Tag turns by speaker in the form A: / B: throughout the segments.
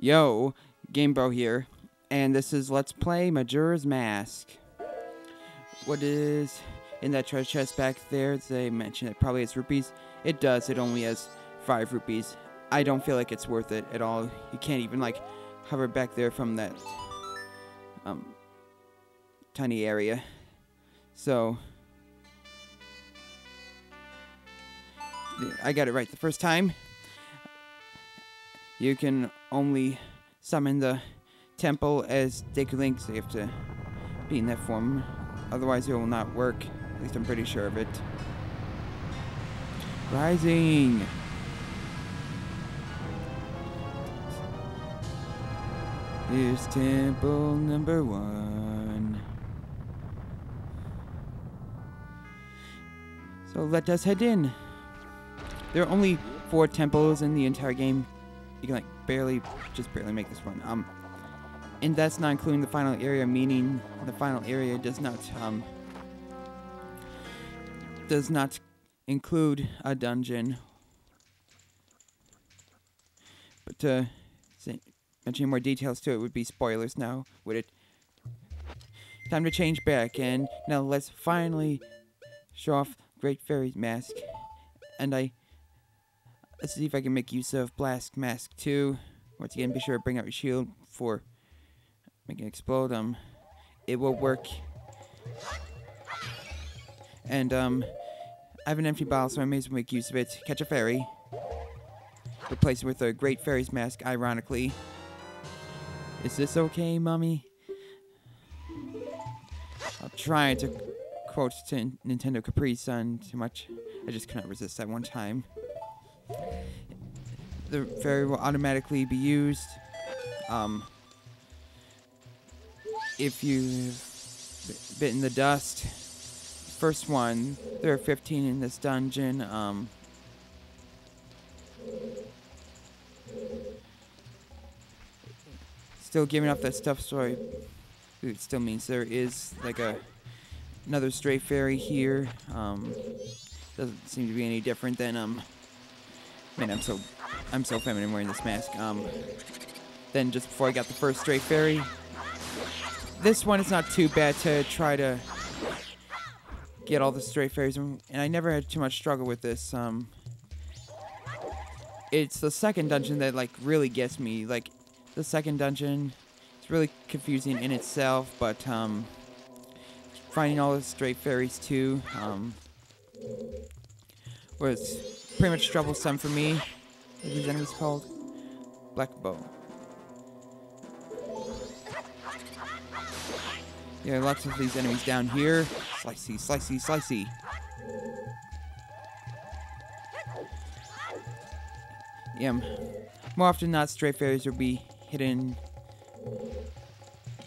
A: Yo, GameBro here, and this is Let's Play Majora's Mask. What is in that treasure chest back there? They mentioned it probably has rupees. It does, it only has 5 rupees. I don't feel like it's worth it at all. You can't even, like, hover back there from that, tiny area. So, I got it right the first time. You can only summon the temple as Deku Link, so you have to be in that form. Otherwise, it will not work. At least I'm pretty sure of it. Rising! Here's temple number 1. So let us head in. There are only 4 temples in the entire game. You can just barely make this one. And that's not including the final area, meaning the final area does not include a dungeon. But to mention more details to it would be spoilers now, would it? Time to change back, and now let's finally show off Great Fairy's mask. And let's see if I can make use of Blast Mask 2. Once again, be sure to bring out your shield for making it explode. It will work. And, I have an empty bottle, so I may as well make use of it. Catch a fairy. Replace it with a Great Fairy's mask, ironically. Is this okay, Mommy? I'll try to quote to Nintendo Capri Sun too much. I just cannot resist that one time. The fairy will automatically be used if you've bitten the dust. First one, there are 15 in this dungeon. Still giving off that stuff, so it still means there is like another stray fairy here. Doesn't seem to be any different than man, I'm so feminine wearing this mask. Then just before I got the first stray fairy. This one is not too bad to try to get all the stray fairies, and I never had too much struggle with this. It's the second dungeon that like really gets me. Like the second dungeon, it's really confusing in itself, but finding all the stray fairies too was pretty much troublesome for me. What are these enemies called? Black Bow. Yeah, lots of these enemies down here. Slicey, slicey, slicey. Yeah, more often than not, stray fairies will be hidden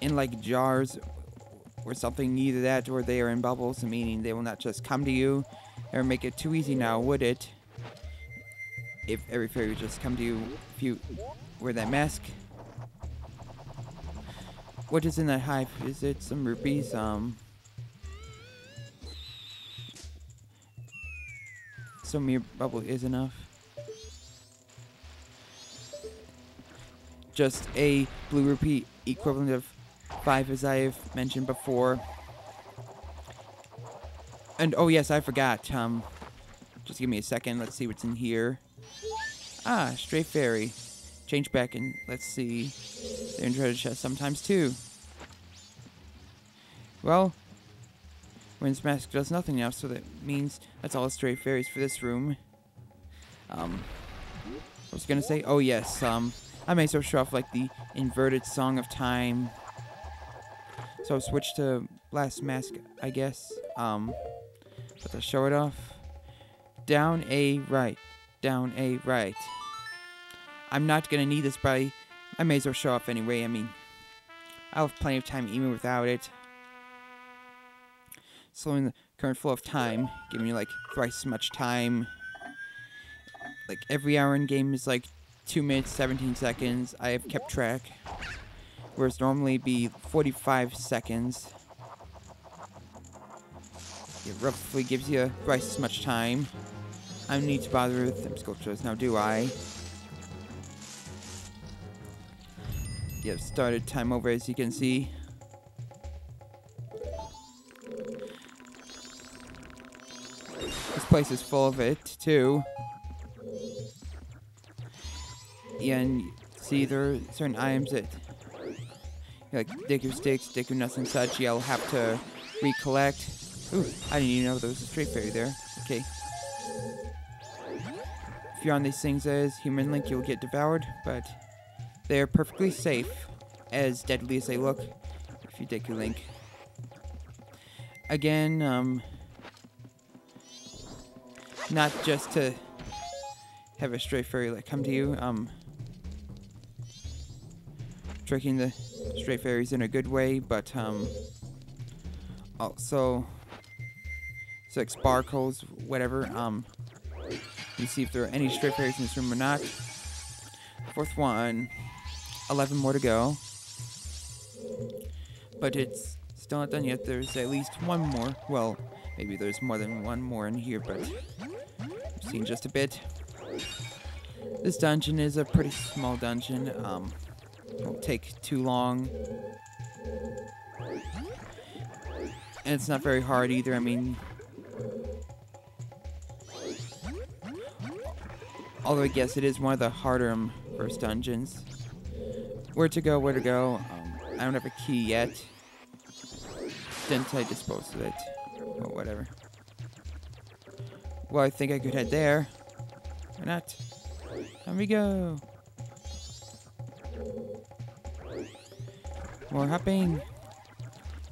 A: in like jars or something. Either that or they are in bubbles, meaning they will not just come to you or make it too easy now, would it? If every fairy would just come to you if you wear that mask. What is in that hive? Is it some rupees? So mere bubble is enough. Just a blue rupee equivalent of 5, as I have mentioned before. And oh yes, I forgot. Just give me a second. Let's see what's in here. Ah, stray fairy. Change back and let's see. They're in treasure chest sometimes too. Well, Wind's mask does nothing now, so that means that's all the stray fairies for this room. I was gonna say, oh yes, I may so show off like the inverted Song of Time. So switch to Blast Mask, I guess. But to show it off, down a right, down a right. I'm not gonna need this, but I may as well show off anyway. I mean, I'll have plenty of time even without it. Slowing the current flow of time, giving you like thrice as much time. Like every hour in game is like 2 minutes, 17 seconds. I have kept track. Whereas normally be 45 seconds. It roughly gives you thrice as much time. I don't need to bother with them sculptures now, do I? Yep, started time over, as you can see. This place is full of it, too. Yeah, and see, there are certain items that, like digger sticks, digger nuts and such, you'll have to recollect. Ooh, I didn't even know there was a straight fairy there. Okay. If you're on these things as Human Link, you'll get devoured, but they're perfectly safe, as deadly as they look, if you Deku Link. Again, not just to have a stray fairy like come to you, tricking the stray fairies in a good way, but also it's like sparkles, whatever. You see if there are any stray fairies in this room or not. Fourth one, 11 more to go, but it's still not done yet. There's at least one more. Well, maybe there's more than one more in here, but I've seen just a bit. This dungeon is a pretty small dungeon. Won't take too long. And it's not very hard either. I mean, although I guess it is one of the harder first dungeons. Where to go, where to go. I don't have a key yet. Didn't I dispose of it? Well, whatever. Well, I think I could head there. Or not. Here we go. More hopping.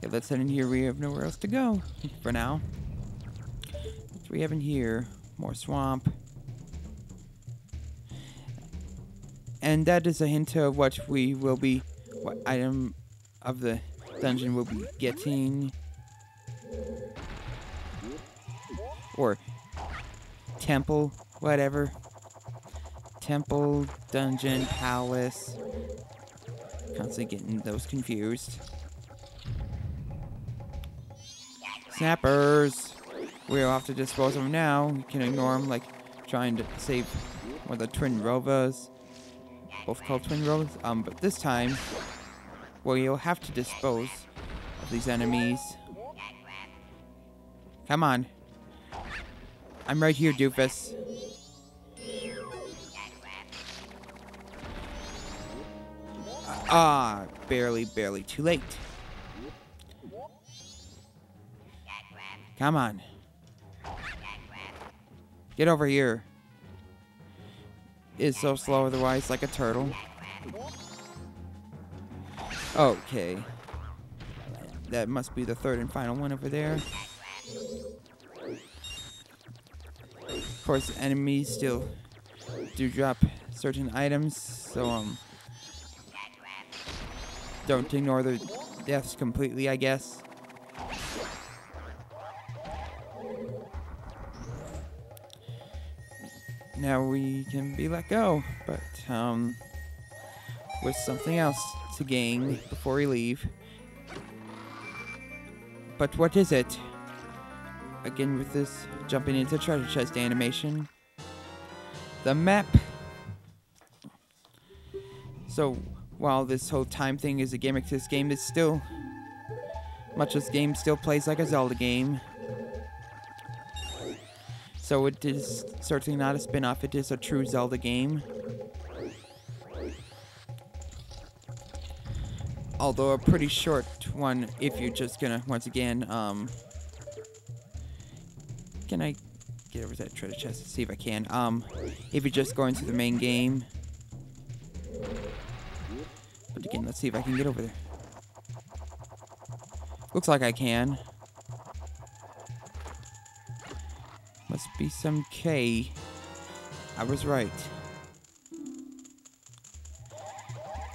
A: Yeah, let's head in here. We have nowhere else to go for now. What do we have in here? More swamp. And that is a hint of what item of the dungeon we'll be getting. Or temple, whatever. Temple, dungeon, palace. Constantly getting those confused. Snappers! We'll have to dispose of them now. You can ignore them, like trying to save one of the twin rovas. Both called twin rovas. But this time, well, you'll have to dispose of these enemies. Come on. I'm right here, doofus. Barely too late. Come on. Get over here. It's so slow otherwise, like a turtle. Okay. That must be the third and final one over there. Of course, enemies still do drop certain items, so don't ignore their deaths completely, I guess. Now we can be let go, but with something else to gain before we leave. But what is it? Again with this jumping into treasure chest animation. The map. So while this whole time thing is a gimmick to this game, it's still, much of this game still plays like a Zelda game. So it is certainly not a spin-off, it is a true Zelda game. Although a pretty short one if you're just gonna, once again, can I get over to that treasure chest to see if I can? If you're just going to the main game. But again, let's see if I can get over there. Looks like I can. Must be some K. I was right.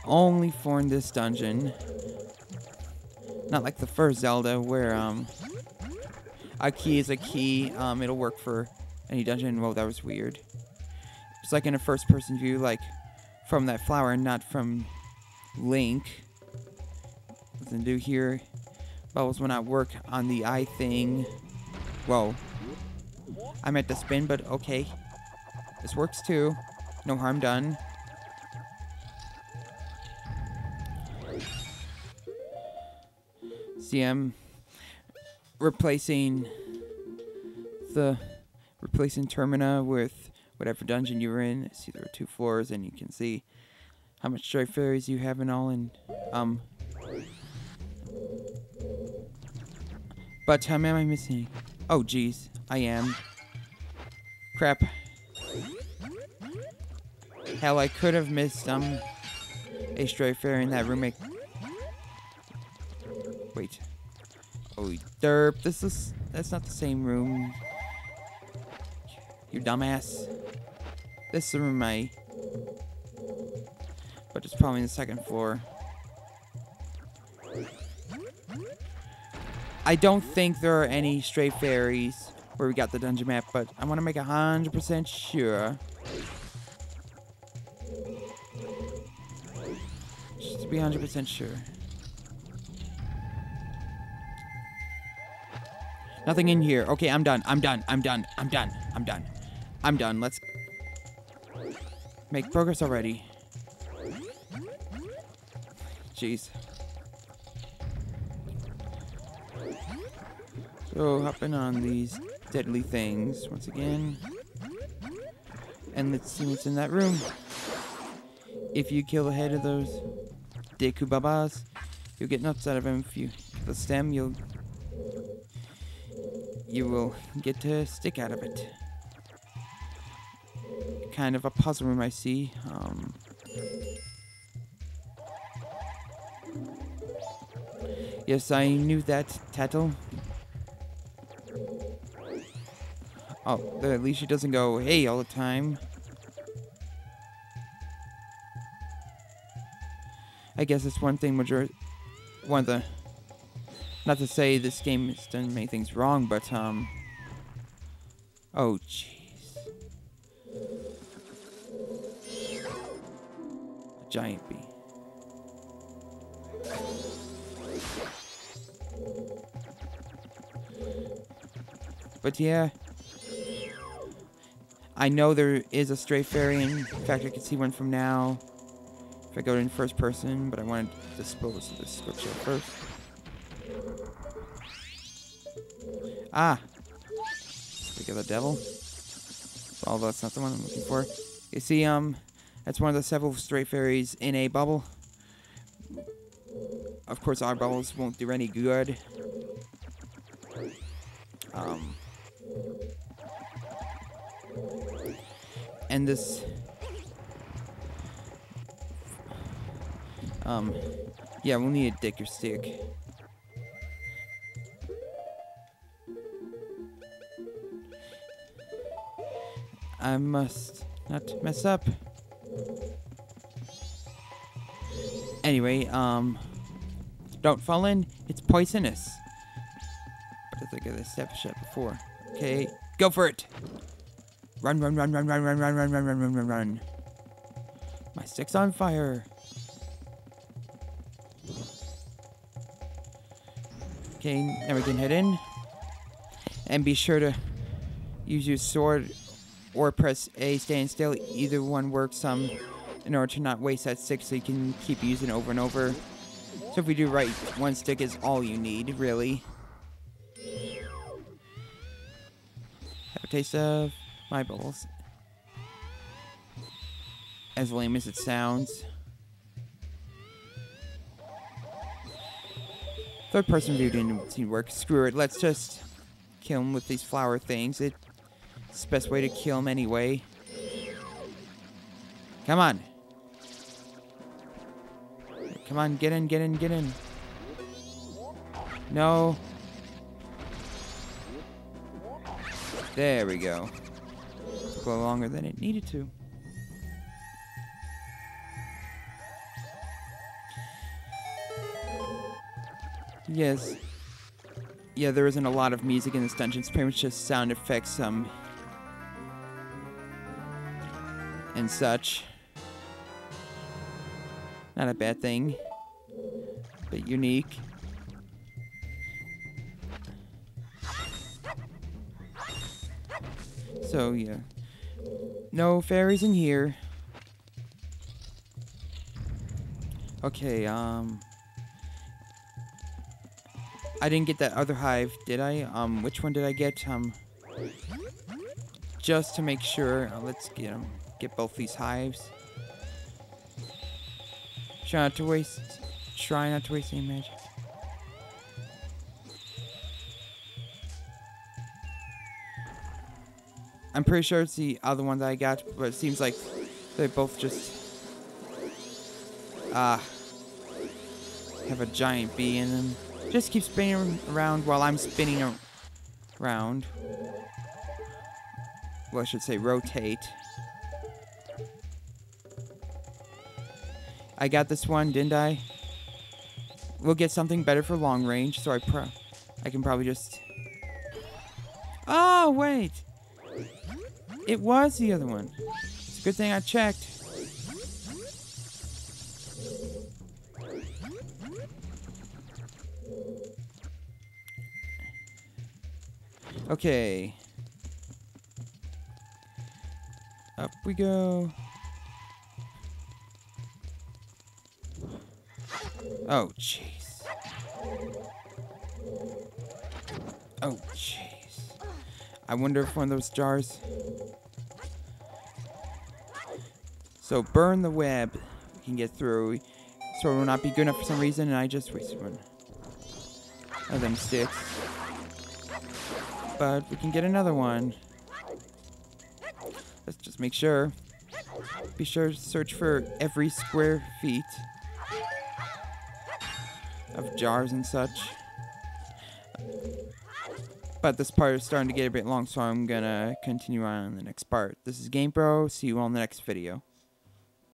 A: Only for in this dungeon. Not like the first Zelda where a key is a key. It'll work for any dungeon. Whoa, that was weird. It's like in a first person view, like from that flower, not from Link. Nothing to do here. Bubbles will not work on the eye thing. Whoa. I meant to spin, but okay. This works too. No harm done. See, I'm replacing Termina with whatever dungeon you were in. See, there are 2 floors, and you can see how much stray fairies you have and all. And but am I missing? Oh, geez, I am. Crap. Hell, I could have missed a stray fairy in that room. Wait. Oh, derp. That's not the same room. You dumbass. This is the room but it's probably in the 2nd floor. I don't think there are any stray fairies where we got the dungeon map, but I want to make 100% sure. Just to be 100% sure. Nothing in here. Okay, I'm done. Let's make progress already. Jeez. So, hopping on these deadly things once again. And let's see what's in that room. If you kill the head of those Deku Babas, you'll get nuts out of them. If you kill the stem, you will get a stick out of it. Kind of a puzzle room, I see. Yes, I knew that, Tattle. Oh, at least she doesn't go, hey, all the time. I guess it's one thing Majora... Not to say this game has done many things wrong, but, oh, jeez. A giant bee. But yeah, I know there is a stray fairy. In fact, I can see one from now if I go in 1st person, but I want to dispose of this scripture first. Ah! Speak of the devil. Although that's not the one I'm looking for. You see, that's one of the several stray fairies in a bubble. Of course, our bubbles won't do any good. And this... yeah, we'll need a dick or stick. I must not mess up. Anyway, don't fall in. It's poisonous. But I think I established that before. Okay, go for it. Run. My stick's on fire. Okay, now we can head in. And be sure to use your sword or press A, stand still. Either one works in order to not waste that stick, so you can keep using it over and over. So if we do right, one stick is all you need, really. Have a taste of my bubbles. As lame as it sounds. 3rd person view didn't seem to work. Screw it, let's just kill him with these flower things. It's the best way to kill him anyway. Come on. Come on, get in. No. There we go. Took a little longer than it needed to. Yes. Yeah, there isn't a lot of music in this dungeon. It's pretty much just sound effects, and such. Not a bad thing, but unique. So, yeah. No fairies in here. I didn't get that other hive, did I? Which one did I get? Just to make sure. Let's get both these hives. Try not to waste any magic. I'm pretty sure it's the other one that I got, but it seems like they both just have a giant bee in them. Just keep spinning around while I'm spinning around. Well, I should say rotate. I got this one, didn't I? We'll get something better for long range, so I can probably just... Oh, wait! It was the other one. It's a good thing I checked. Okay. Up we go. Oh, jeez. Oh, jeez. I wonder if one of those jars... So burn the web. We can get through. So it will not be good enough for some reason, and I just wasted one of them sticks. But we can get another one. Let's just make sure. Be sure to search for every square feet of jars and such. But this part is starting to get a bit long, so I'm gonna continue on in the next part. This is GamePro. See you all in the next video.